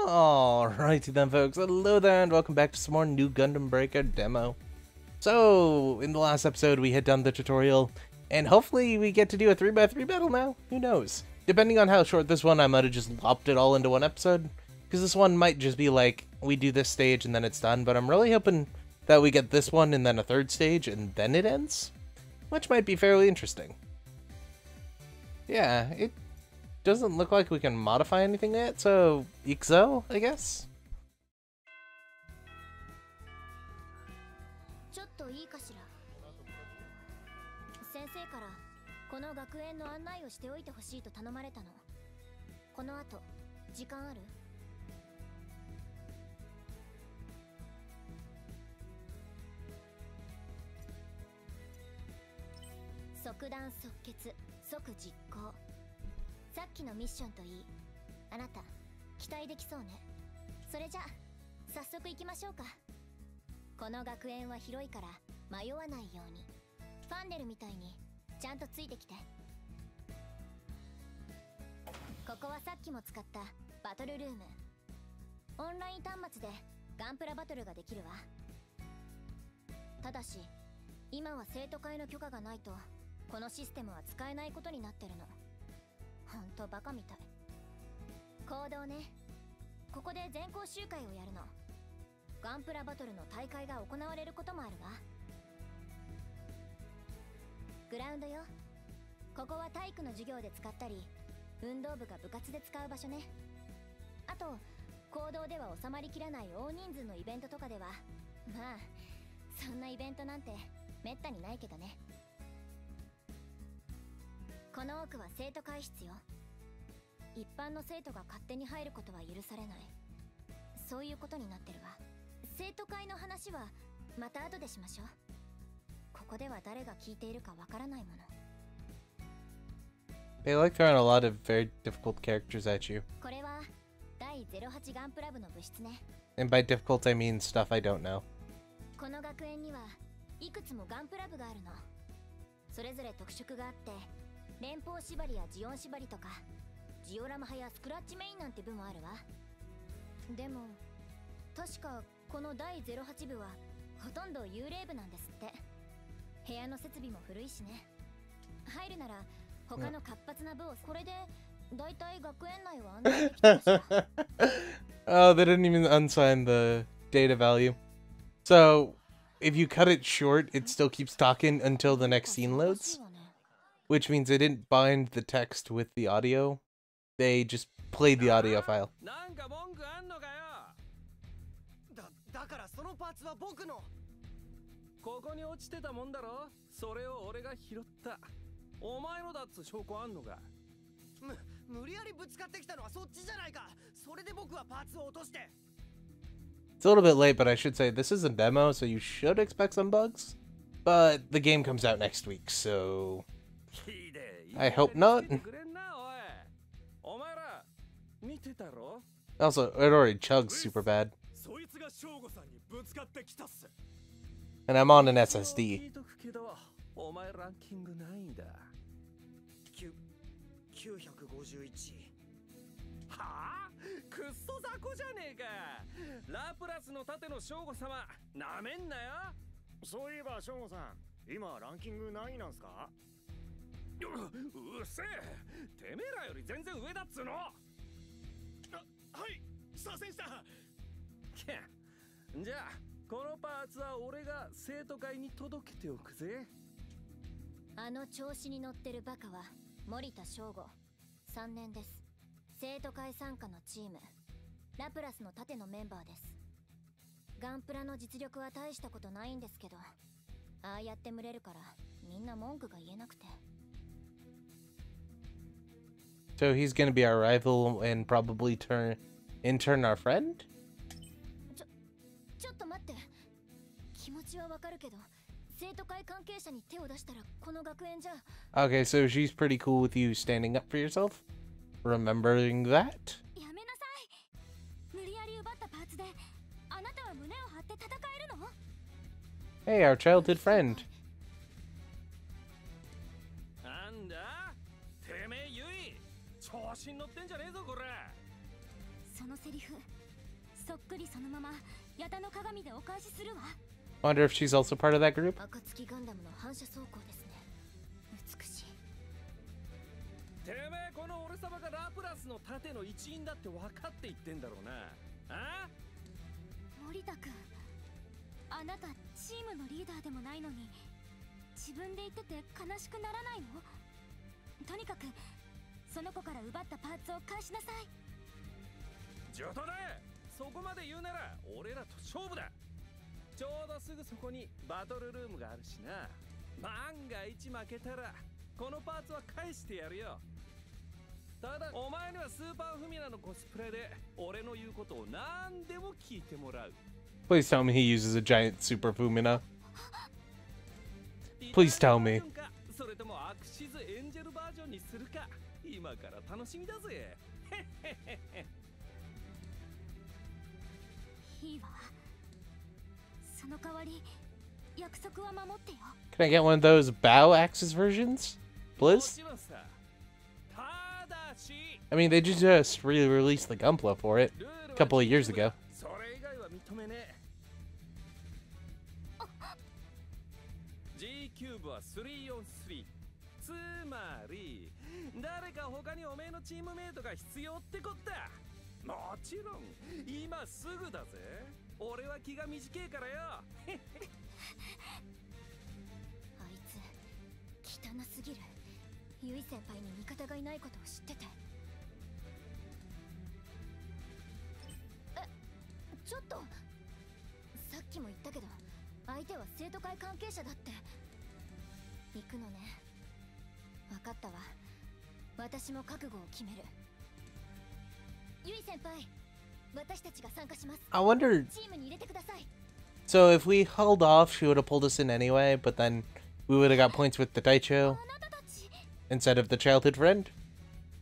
Alrighty then, folks. Hello there, and welcome back to some more new Gundam Breaker demo. So, in the last episode, we had done the tutorial, and hopefully we get to do a 3x3 battle now. Who knows? Depending on how short this one, I might have just lopped it all into one episode, because this one might just be like, we do this stage and then it's done, but I'm really hoping that we get this one and then a third stage and then it ends, which might be fairly interesting. Yeah, it doesn't look like we can modify anything yet, so XO, I guess? ちょっといいかしら。先生からこの学園の案内をしておいてほしいと頼まれたの。この後、時間ある？即断即決、即実行。さっきのミッションといい、あなた期待できそうね。それじゃ早速行きましょうか。この学園は広いから迷わないように。ファンデルみたいにちゃんとついてきて。ここはさっきも使ったバトルルーム。オンライン端末でガンプラバトルができるわ。ただし今は生徒会の許可がないとこのシステムは使えないことになってるの。ほんとバカみたい。行動ね。ここで全校集会をやるの。ガンプラバトルの大会が行われることもあるわ。グラウンドよ。ここは体育の授業で使ったり、運動部が部活で使う場所ね。あと行動では収まりきらない大人数のイベントとかでは、まあそんなイベントなんてめったにないけどね。この奥は生徒会室よ。一般の生徒が勝手に入ることは許されない。そういうことになってるわ。生徒会の話はまた後でしましょう。ここでは誰が聞いているかわからないもの。 They like throwing a lot of very difficult characters at you. これは第08ガンプラ部の部室ね。 And by difficult I mean stuff I don't know. この学園にはいくつもガンプラ部があるの。それぞれ特色があって、連邦縛りやジオン縛りとか、ジオラマ派やスクラッチメインなんて部もあるわ。でも確かこの第08部はほとんど幽霊部なんですって。部屋の設備も古いしね。入るなら他の活発な部を。これでだいたい学園内は案内できてました。Oh, they didn't even unsign the data value. So, if you cut it short, it still keeps talking until the next scene loads. Which means they didn't bind the text with the audio. They just played the audio file. だからそのパーツは僕の。ここに落ちてたもんだろ。それを俺が拾った。お前のだっつ証拠あんのか。無理やりぶつかってきたのはそっちじゃないか。それで僕はパーツを落として。 It's a little bit late, but I should say this is a demo, so you should expect some bugs. But the game comes out next week, so I hope not. Also, it already chugs super bad. And I'm on an SSD. 951。はあ、くっそ雑魚じゃねえか。ラプラスの盾のショーゴ様、なめんなよ。そういえばショーゴさん、今ランキング何位なんすか？うっせえ、てめえらより全然上だっつの。はい、左遷した。じゃあこのパーツは俺が生徒会に届けておくぜ。あの調子に乗ってるバカは森田翔吾、3年です。生徒会参加のチーム、ラプラスの盾のメンバーです。ガンプラの実力は大したことないんですけど、ああやって群れるからみんな文句が言えなくて。 So he's gonna be our rival and probably in turn our friend? ちょっと待って。気持ちはわかるけど、生徒会関係者に手を出したらこの学園じゃ。 Okay, so she's pretty cool with you standing up for yourself? Remembering that? やめなさい。無理やり奪ったパーツであなたは胸を張って戦えるの？ Hey, our childhood friend. なんだ？てめえユイ、調子に乗ってんじゃねえぞこれ。そのセリフそっくりそのままヤタの鏡でお返しするわ。 Wonder if she's also part of that group? 暁ガンダムの反射装甲ですね。美しい。てめえこの俺様がラプラスの盾の一員だって分かって言ってんだろうな。あ？森田君、あなたチームのリーダーでもないのに自分で言ってて悲しくならないの？とにかくその子から奪ったパーツを返しなさい。上等だ。そこまで言うなら俺らと勝負だ。ちょうどすぐそこにバトルルームがあるしな。万が一負けたらこのパーツは返してやるよ。ただお前にはスーパーフミナのコスプレで俺の言うことを何でも聞いてもらう。 Please tell me he uses a giant super Fumina. Please tell me. それともアクシズエンジェルバージョンにするか今から楽しみだぜ。いいわ。その代わり約束は守ってよ。 Can I get one of those bow axes versions? Please? I mean, they just re-released the Gunpla for it a couple of years ago. G キューブは343。つまり誰か他におめえのチームメイトが必要ってこった。もちろん今すぐだぜ。俺は気が短えからよ。あいつ汚すぎる。ユイ先輩に味方がいないことを知ってて。ちょっとさっきも言ったけど相手は生徒会関係者だって。行くのね。分かったわ。私も覚悟を決める。ユイ先輩、私たちが参加します。 I wonder. チームに入れてください。 So if we held off, she would have pulled us in anyway, but then we would have got points with the Daicho instead of the childhood friend.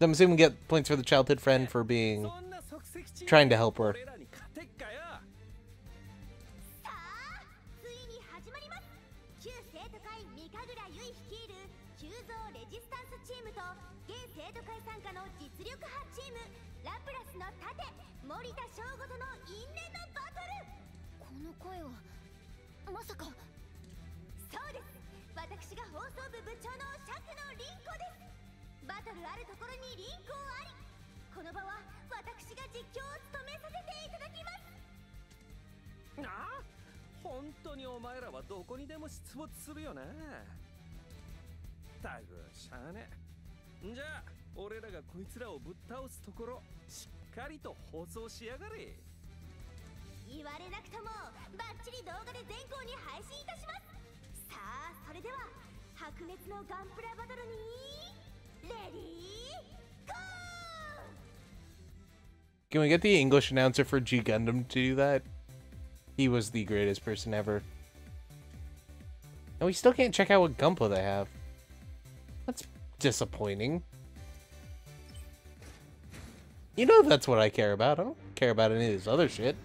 I'm assuming we get points for the childhood friend for being trying to help her. 森田翔吾との因縁のバトル。この声はまさか。そうです。私が放送部部長の釈野凛子です。バトルあるところに凛子あり。この場は私が実況を務めさせていただきます。ああ、本当にお前らはどこにでも出没するよな。たくしゃあね。じゃあ俺らがこいつらをぶっ倒すところしっかりと放送しやがれ。言われなくともバッチリ動画で全校に配信いたします。さあそれでは白熱のガンプラバトルにレディーゴー。 Can we get the English announcer for G Gundam to do that? He was the greatest person ever. And we still can't check out what Gunpla they have. That's disappointing. You know that's what I care about. I don't care about any of this other shit.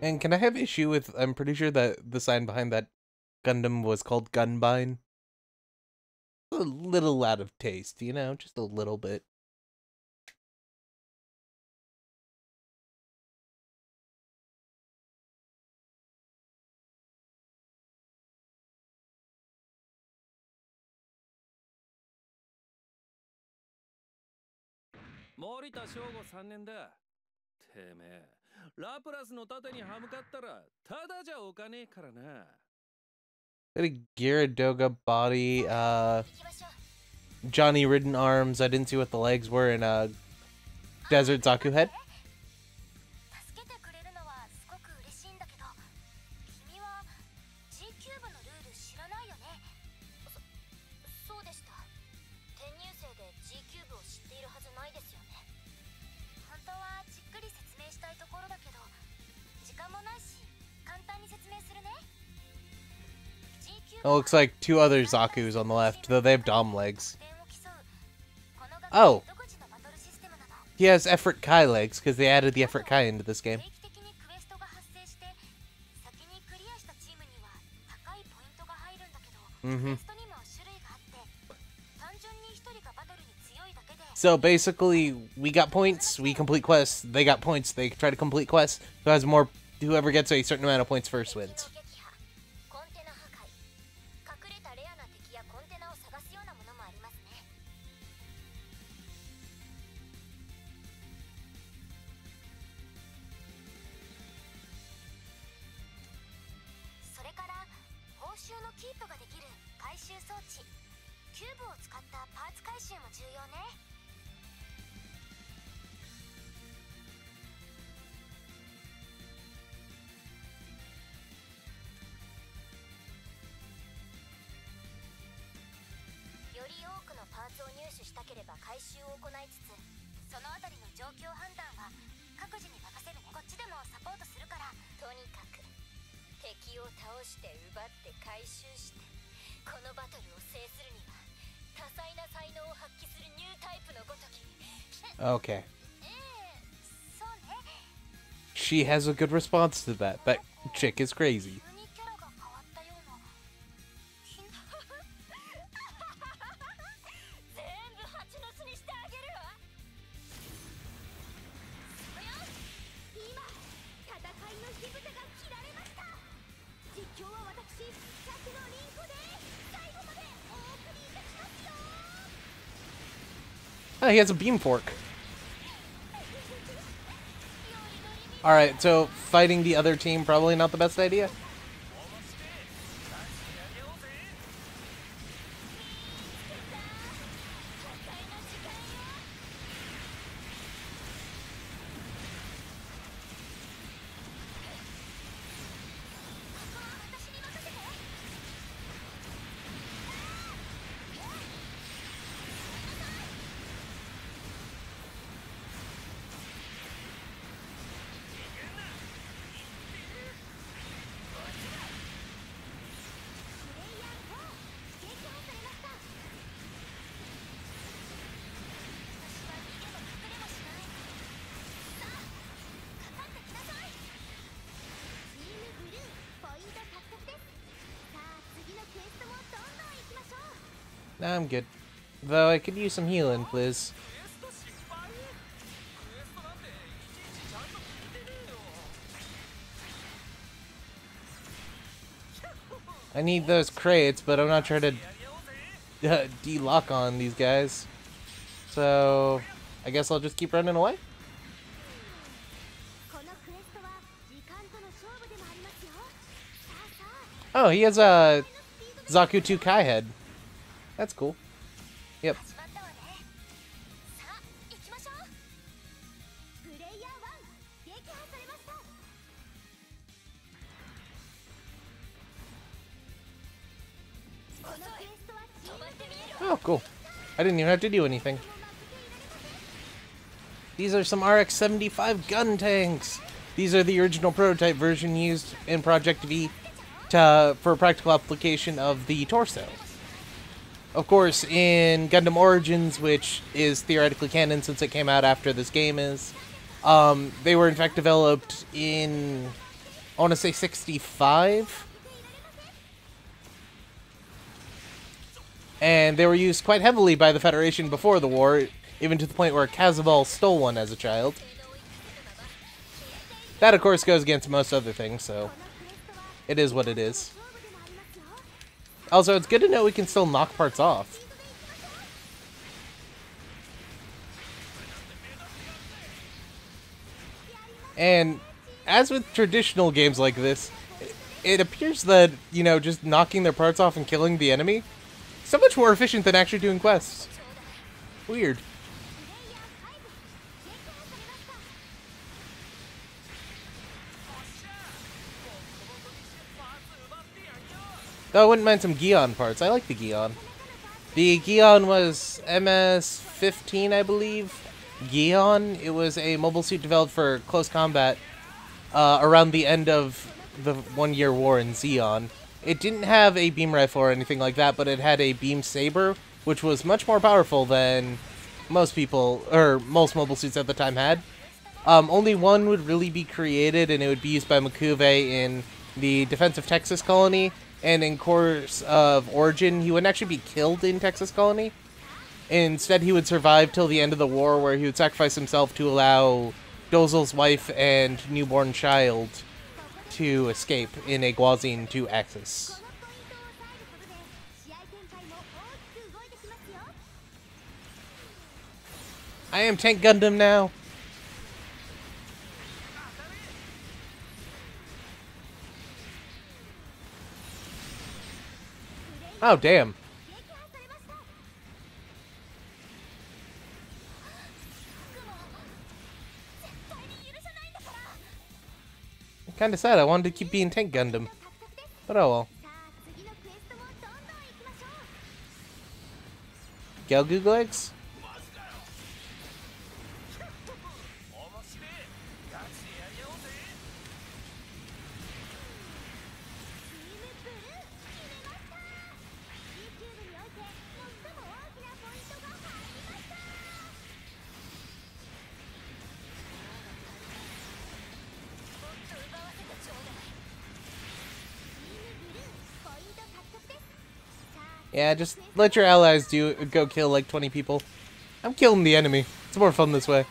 And can I have issue with, I'm pretty sure that the sign behind that Gundam was called Gunbine. A little out of taste, you know, just a little bit. Morita Shogo 3年だ。てめえ、ラプラスの盾に歯向かったらただじゃおかねえからな。A Gyaradoga body, Johnny ridden arms. I didn't see what the legs were in Desert Zaku head. 助けてくれるのはすごく嬉しいんだけど、君は G キューブのルール知らないよね。そうでした。転入生で G キューブを知っているはずないですよね。本当はじっくり説明したいところだけど、時間もないし簡単に説明するね。It looks like two other Zakus on the left, though they have Dom legs. Oh! He has Effort Kai legs, because they added the Effort Kai into this game. Mm-hmm. So basically, we got points, we complete quests. They got points, they try to complete quests. Who has more? Whoever gets a certain amount of points first wins. Okay. She has a good response to that. That chick is crazy. Oh, he has a beam fork. Alright, so fighting the other team probably not the best idea. Nah, I'm good. Though I could use some healing, please. I need those crates, but I'm not trying to de-lock on these guys. So, I guess I'll just keep running away? Oh, he has a Zaku 2 Kai head. That's cool. Yep. Oh, cool. I didn't even have to do anything. These are some RX-75 gun tanks. These are the original prototype version used in Project V for practical application of the torso. Of course, in Gundam Origins, which is theoretically canon since it came out after this game is, they were in fact developed in, I want to say 65? And they were used quite heavily by the Federation before the war, even to the point where Kazabal stole one as a child. That, of course, goes against most other things, so it is what it is. Also, it's good to know we can still knock parts off. And as with traditional games like this, it appears that, you know, just knocking their parts off and killing the enemy is so much more efficient than actually doing quests. Weird. Though I wouldn't mind some Gion parts. I like the Gion. The Gion was MS-15, I believe. Gion. It was a mobile suit developed for close combat around the end of the 1-year war in Zeon. It didn't have a beam rifle or anything like that, but it had a beam saber, which was much more powerful than most mobile suits at the time had. Only one would really be created, and it would be used by Makuve in the Defense of Texas colony, and in course of origin, he wouldn't actually be killed in Texas Colony. Instead, he would survive till the end of the war, where he would sacrifice himself to allow Dozel's wife and newborn child to escape in a Guazine 2 Axis. I am Tank Gundam now. Oh, damn. Kinda sad, I wanted to keep being Tank Gundam. But oh well. Gelgoog legs? Yeah, just let your allies go kill like 20 people. I'm killing the enemy. It's more fun this way.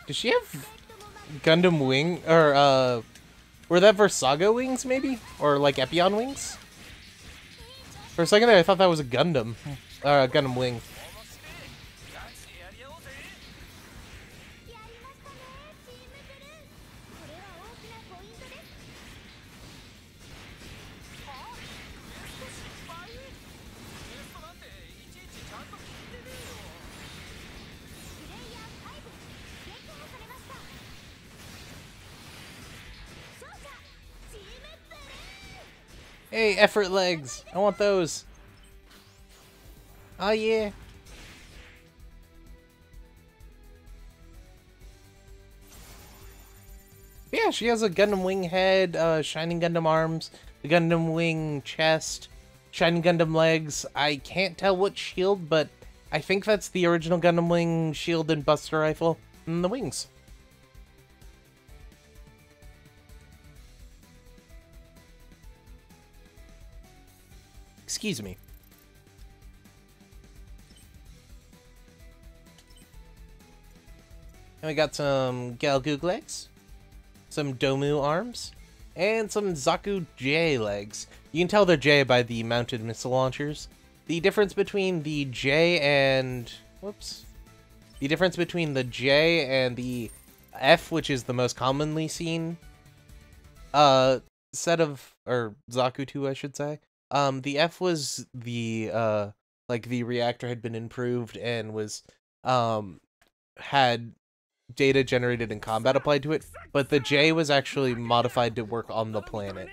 Does she have Gundam wing, or were that Versago wings maybe? Or like Epion wings? For a second there I thought that was a Gundam. Gundam wing. Hey, effort legs! I want those! Oh yeah! Yeah, she has a Gundam wing head, Shining Gundam arms, the Gundam wing chest, Shining Gundam legs. I can't tell what shield, but I think that's the original Gundam wing shield and buster rifle, and the wings. Excuse me. And we got some Gelgoog legs, some Domu arms, and some Zaku J legs. You can tell they're J by the mounted missile launchers. The difference between the J and... whoops. The difference between the J and the F, which is the most commonly seen set of... or Zaku 2, I should say. The F was the, like, the reactor had been improved and was, had data generated in combat applied to it, but the J was actually modified to work on the planet,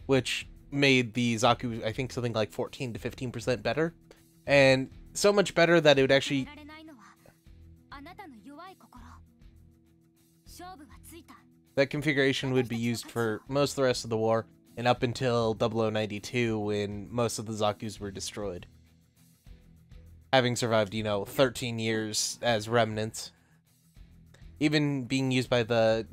which made the Zaku, I think, something like 14 to 15% better, and so much better that it would actually... that configuration would be used for most of the rest of the war, and up until 0092, when most of the Zakus were destroyed. Having survived, you know, 13 years as remnants. Even being used by the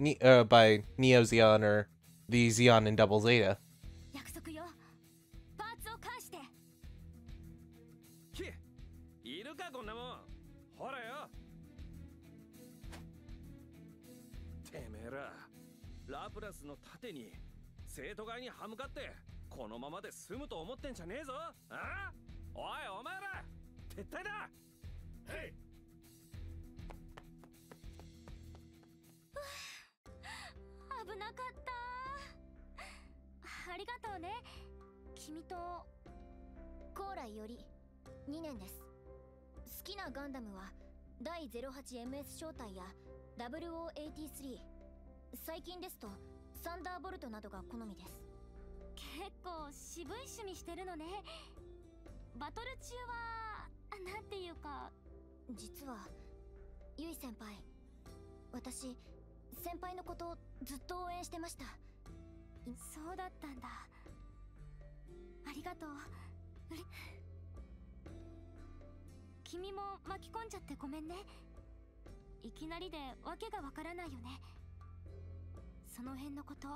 by Neo Zeon or the Zeon in Double Zeta.08MS 招待や 0083 最近ですとサンダーボルトなどが好みです。結構渋い趣味してるのね。バトル中はなんていうか、実はゆい先輩、私先輩のことずっと応援してました。そうだったんだ。ありがとう。君も巻き込んじゃってごめんね。いきなりでわけがわからないよね。その辺のこと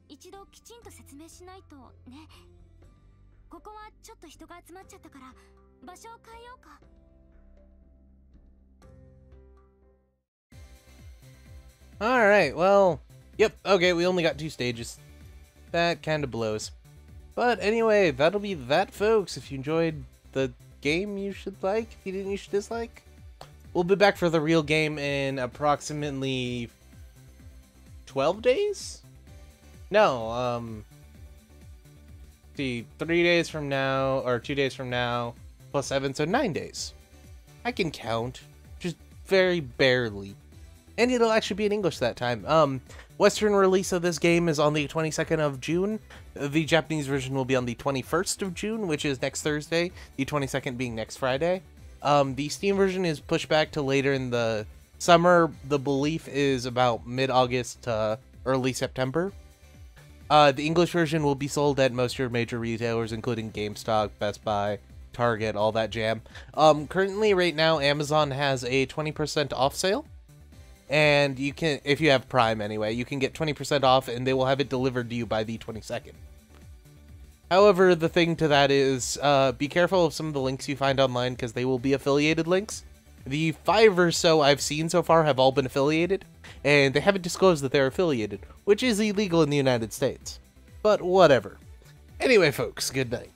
一度きちんと説明しないとね。ここはちょっと人が集まっちゃったから場所を変えようか。Alright, well, yep, okay, we only got 2 stages. That kinda blows. But anyway, that'll be that, folks. If you enjoyed the game, you should like. If you didn't, you should dislike. We'll be back for the real game in approximately 12 days? No, see, 3 days from now, or 2 days from now, plus 7, so 9 days. I can count, just very barely. And it'll actually be in English that time. Western release of this game is on the 22nd of June. The Japanese version will be on the 21st of June, which is next Thursday, the 22nd being next Friday. The Steam version is pushed back to later in the summer. The belief is about mid-August to early September. The English version will be sold at most of your major retailers, including GameStop, Best Buy, Target, all that jam. Currently, right now, Amazon has a 20% off sale. And you can, if you have Prime anyway, you can get 20% off and they will have it delivered to you by the 22nd. However, the thing to that is, be careful of some of the links you find online because they will be affiliated links. The 5 or so I've seen so far have all been affiliated, and they haven't disclosed that they're affiliated, which is illegal in the United States. But whatever. Anyway, folks, good night.